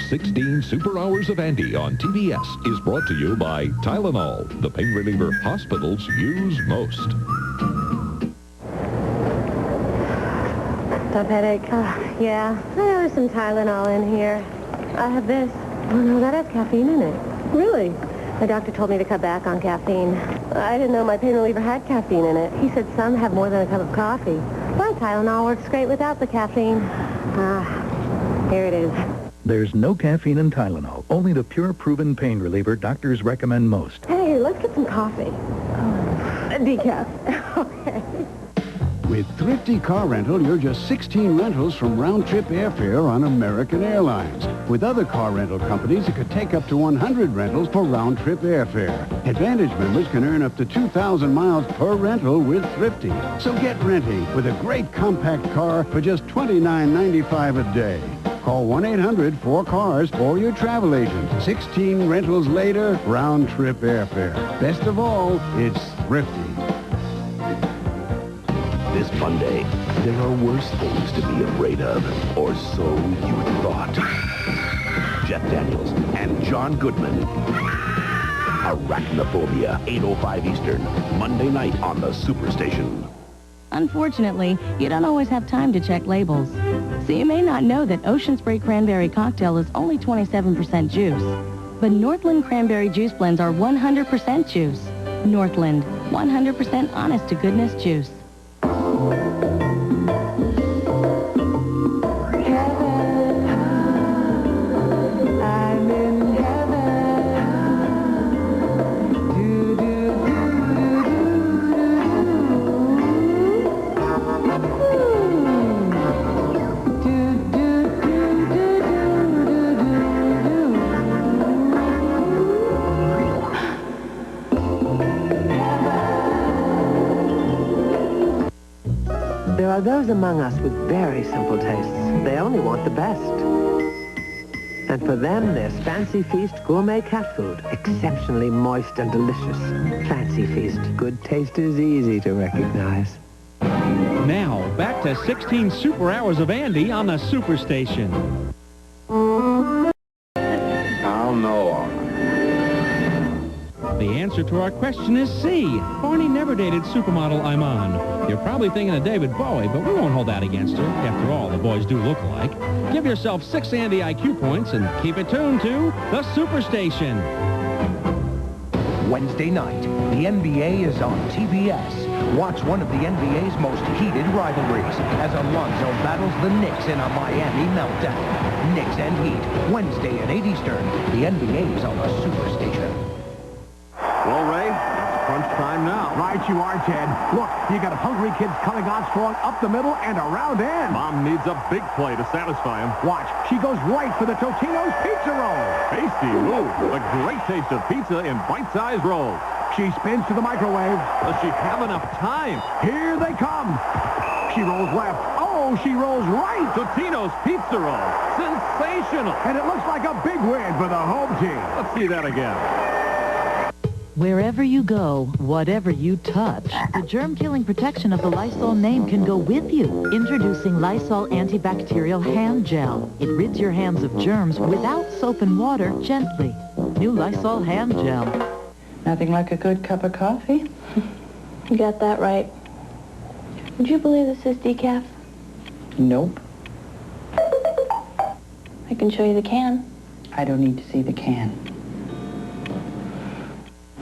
16 Super Hours of Andy on TBS is brought to you by Tylenol, the pain reliever hospitals use most. Tough headache? Yeah. I know there's some Tylenol in here. I have this. Oh, no, that has caffeine in it. Really? My doctor told me to cut back on caffeine. I didn't know my pain reliever had caffeine in it. He said some have more than a cup of coffee. My Tylenol works great without the caffeine. Here it is. There's no caffeine in Tylenol, only the pure proven pain reliever doctors recommend most. Hey, let's get some coffee. Decaf. Okay. With Thrifty Car Rental, you're just 16 rentals from round-trip airfare on American Airlines. With other car rental companies, it could take up to 100 rentals for round-trip airfare. Advantage members can earn up to 2,000 miles per rental with Thrifty. So get renting with a great compact car for just $29.95 a day. Call 1-800-4CARS or your travel agent. 16 rentals later, round-trip airfare. Best of all, it's Thrifty. This Monday, there are worse things to be afraid of, or so you thought. Jeff Daniels and John Goodman. Arachnophobia, 8:05 Eastern, Monday night on the Superstation. Unfortunately, you don't always have time to check labels. So you may not know that Ocean Spray Cranberry Cocktail is only 27% juice. But Northland Cranberry Juice Blends are 100% juice. Northland, 100% honest-to-goodness juice. There are those among us with very simple tastes. They only want the best. And for them, there's Fancy Feast Gourmet Cat Food. Exceptionally moist and delicious. Fancy Feast. Good taste is easy to recognize. Now, back to 16 Super Hours of Andy on the Superstation. I'll know. The answer to our question is C. Barney never dated supermodel Iman. You're probably thinking of David Bowie, but we won't hold that against her. After all, the boys do look alike. Give yourself 6 Andy IQ points and keep it tuned to the Superstation. Wednesday night, the NBA is on TBS. Watch one of the NBA's most heated rivalries as Alonzo battles the Knicks in a Miami meltdown. Knicks and Heat, Wednesday at 8 Eastern. The NBA is on the Superstation. Well, Ray, it's crunch time now. Right you are, Ted. Look, you got hungry kids coming on strong up the middle and around in. Mom needs a big play to satisfy him. Watch, she goes right for the Totino's pizza roll. Tasty, ooh, a great taste of pizza in bite-sized rolls. She spins to the microwave. Does she have enough time? Here they come. She rolls left. Oh, she rolls right. Totino's pizza roll. Sensational. And it looks like a big win for the home team. Let's see that again. Wherever you go, whatever you touch, the germ-killing protection of the Lysol name can go with you. Introducing Lysol Antibacterial Hand Gel. It rids your hands of germs without soap and water gently. New Lysol Hand Gel. Nothing like a good cup of coffee. You got that right. Would you believe this is decaf? Nope. I can show you the can. I don't need to see the can.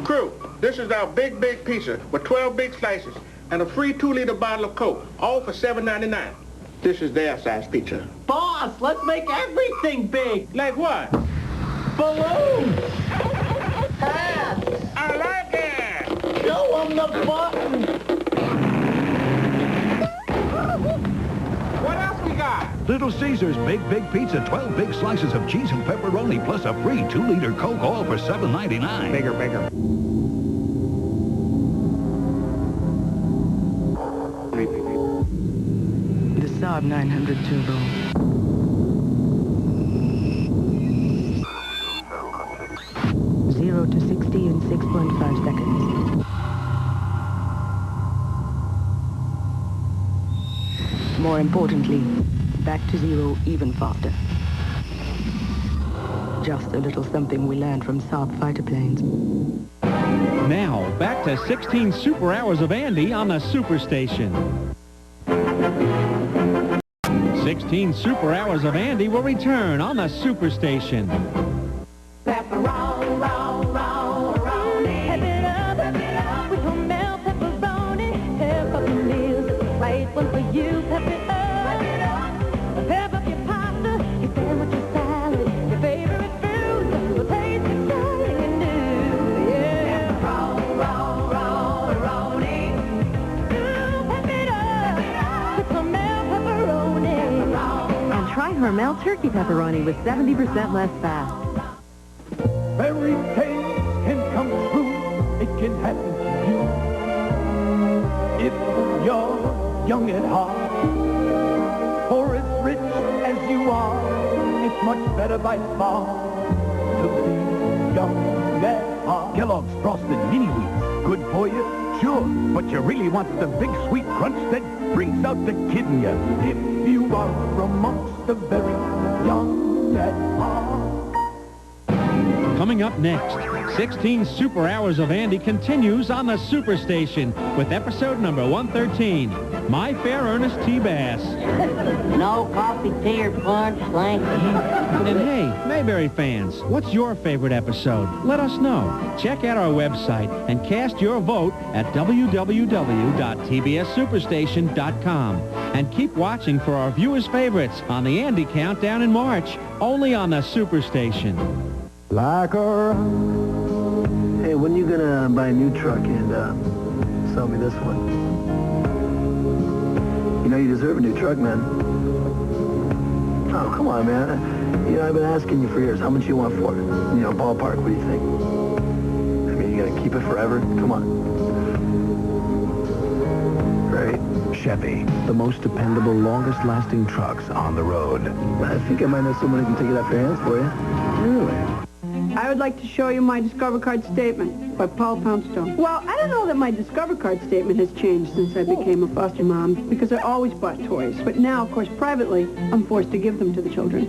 Crew, this is our big pizza with 12 big slices and a free 2-liter bottle of Coke, all for $7.99. This is their size pizza. Boss, let's make everything big. Like what? Balloons. Hats. I like it. Show them the button. What else we got? Little Caesar's Big Pizza, 12 big slices of cheese and pepperoni, plus a free 2-liter Coke, all for $7.99. Bigger. The Saab 900 Turbo. Zero to 60 in 6.5 seconds. More importantly, back to zero even faster. just a little something we learned from Saab fighter planes. Now, back to 16 super hours of Andy on the Superstation. 16 super hours of Andy will return on the Superstation. Pepperoni, pep it up with Hormel Pepperoni. Pep up your meals, it's the right one for you. Pep it up. Pep up your pasta, your sandwich, your salad, your favorite food. Will taste exciting and new. Yeah. Pepperoni. Pep it up with Hormel Pepperoni. And try Hormel Turkey Pepperoni with 70% less fat. Fairy tales can come true. It can happen to you. If you're young at heart, or as rich as you are, it's much better by far to be young at heart. Kellogg's Frosted Mini Wheats. Good for you? Sure. But you really want the big sweet crunch that brings out the kid in you. If you are amongst the very young at heart. Coming up next, 16 super hours of Andy continues on the Superstation with episode number 113, My Fair Ernest T. Bass. No coffee, tea, or punch, thank you. And hey, Mayberry fans, what's your favorite episode? Let us know. Check out our website and cast your vote at www.tbssuperstation.com. And keep watching for our viewers' favorites on the Andy Countdown in March, only on the Superstation. Like a... Hey, when are you gonna buy a new truck and sell me this one? You know you deserve a new truck, man. Oh, come on, man. You know, I've been asking you for years, how much you want for it? You know, ballpark, what do you think? I mean, you gonna keep it forever? Come on. Right? Chevy, the most dependable, longest-lasting trucks on the road. I think I might know someone who can take it off your hands for you. Really? I would like to show you my Discover Card statement by Paula Poundstone. Well, I don't know that my Discover Card statement has changed since I became a foster mom, because I always bought toys. But now, of course, privately, I'm forced to give them to the children.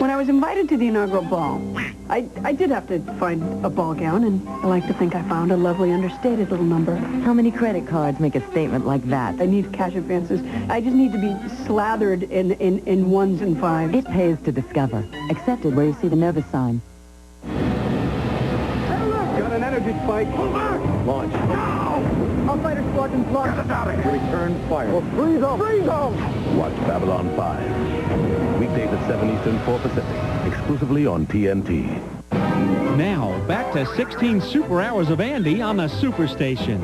When I was invited to the inaugural ball, I did have to find a ball gown, and I like to think I found a lovely understated little number. How many credit cards make a statement like that? I need cash advances. I just need to be slathered in ones and fives. It pays to Discover. Accepted where you see the Nova sign. Got an energy spike. Pull back! Launch. Now! All fighter squadrons launch. Get us out of here! Return fire. Well, freeze them! Freeze them! Watch Babylon 5. Weekdays at 7 Eastern, 4 Pacific. Exclusively on TNT. Now, back to 16 super hours of Andy on the Superstation.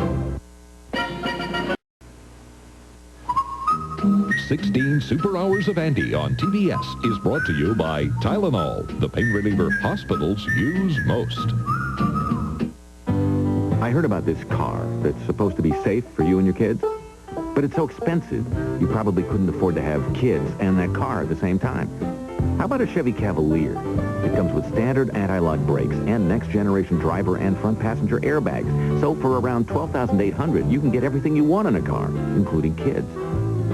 16 super hours of Andy on TBS is brought to you by Tylenol, the pain reliever hospitals use most. I heard about this car that's supposed to be safe for you and your kids, but it's so expensive, you probably couldn't afford to have kids and that car at the same time. How about a Chevy Cavalier? It comes with standard anti-lock brakes and next-generation driver and front passenger airbags. So for around $12,800, you can get everything you want in a car, including kids.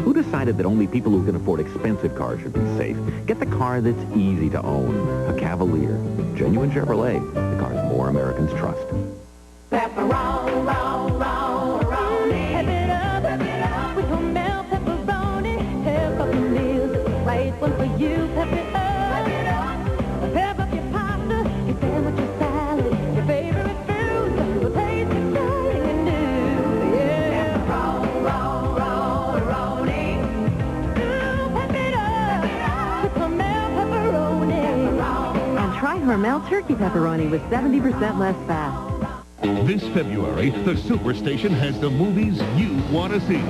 Who decided that only people who can afford expensive cars should be safe? Get the car that's easy to own. A Cavalier. Genuine Chevrolet. The cars more Americans trust. Pepperoni, pep it up with Hormel Pepperoni. Pep up your meals, it's the right one for you. Pep it up. Pep up your pasta, your sandwich, your salad, your favorite food. Will taste exciting and new. Yeah. Pepperoni. Pep it up with Hormel Pepperoni. And try Hormel Turkey Pepperoni with 70% less fat. This February, the Superstation has the movies you want to see.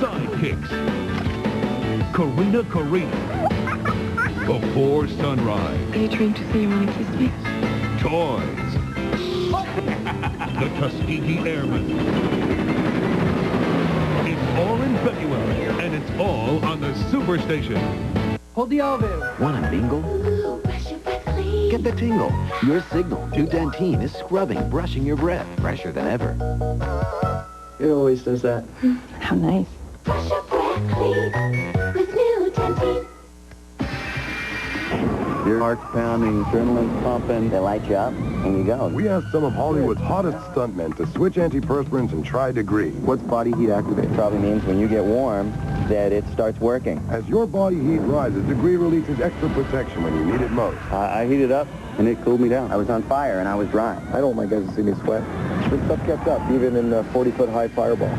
Sidekicks. Karina. Before Sunrise. Are you trying to say you want to kiss me? Toys. The Tuskegee Airmen. It's all in February, and it's all on the Superstation. Hold the elevator. Want a mingle? Get the tingle. Your signal. New Dentine is scrubbing, brushing your breath. Fresher than ever. It always does that. How nice. Brush your breath clean with new Totino. Your heart's pounding, adrenaline's pumping. They light you up, and you go. We asked some of Hollywood's hottest stuntmen to switch antiperspirants and try Degree. What's body heat activate? Probably means when you get warm, that it starts working. As your body heat rises, Degree releases extra protection when you need it most. I heated up, and it cooled me down. I was on fire, and I was dry. I don't want my guys to see me sweat. This stuff kept up, even in a 40-foot high fireball.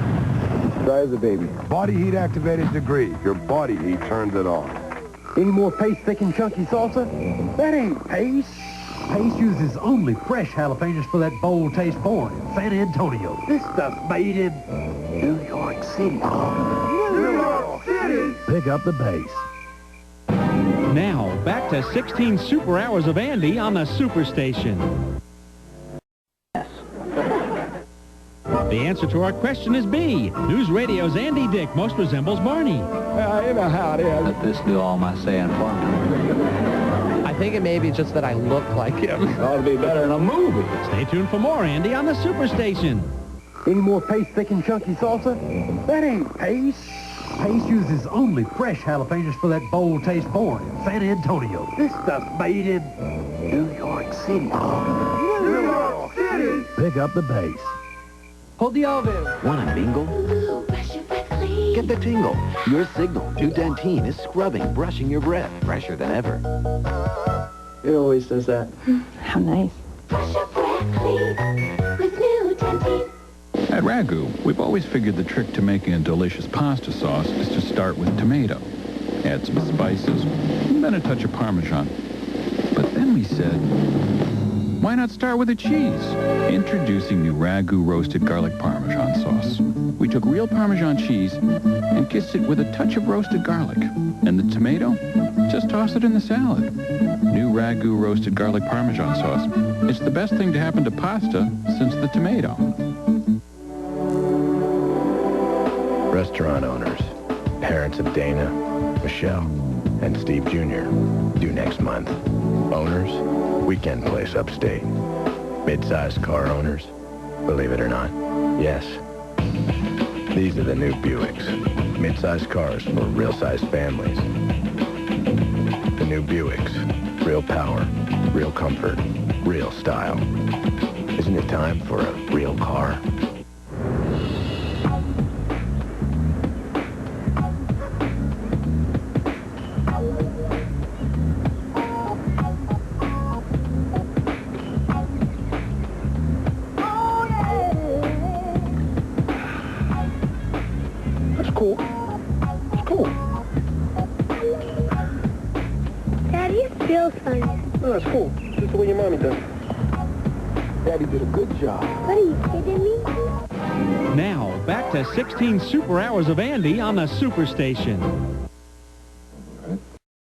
Dry as a baby. Body heat activated Degree. Your body heat turns it on. Any more paste, thick, and chunky salsa? That ain't paste. Paste uses only fresh jalapenos for that bold taste born in San Antonio. This stuff's made in New York City. New York City! Pick up the base. Now, back to 16 super hours of Andy on the Superstation. The answer to our question is B. News Radio's Andy Dick most resembles Barney. You know how it is. Let this do all my saying for me. I think it may be just that I look like him. It ought to be better in a movie. Stay tuned for more Andy on the Superstation. Any more paste, thick, and chunky salsa? That ain't paste. Paste uses only fresh jalapenos for that bold taste born in San Antonio. This stuff's made in New York City. New York City! Pick up the base. Hold the elevator. Want a mingle? Get the tingle. Your signal. New Dentine is scrubbing, brushing your breath. Fresher than ever. It always does that. How nice. Brush your breath clean with new Totino. At Ragu, we've always figured the trick to making a delicious pasta sauce is to start with tomato. Add some spices, and then a touch of Parmesan. But then we said, why not start with a cheese? Introducing new Ragu roasted garlic Parmesan sauce. We took real Parmesan cheese and kissed it with a touch of roasted garlic. And the tomato? Just toss it in the salad. New Ragu roasted garlic Parmesan sauce. It's the best thing to happen to pasta since the tomato. Restaurant owners, parents of Dana, Michelle, and Steve Jr. due next month. Owners, weekend place upstate. Mid-sized car owners, believe it or not, yes. These are the new Buicks. Mid-sized cars for real-sized families. The new Buicks. Real power, real comfort, real style. Isn't it time for a real car? Cool. It's cool. Daddy, it feels funny. No, it's cool. Just the way your mommy does. Daddy did a good job. What, are you kidding me? Now, back to 16 super hours of Andy on the Superstation.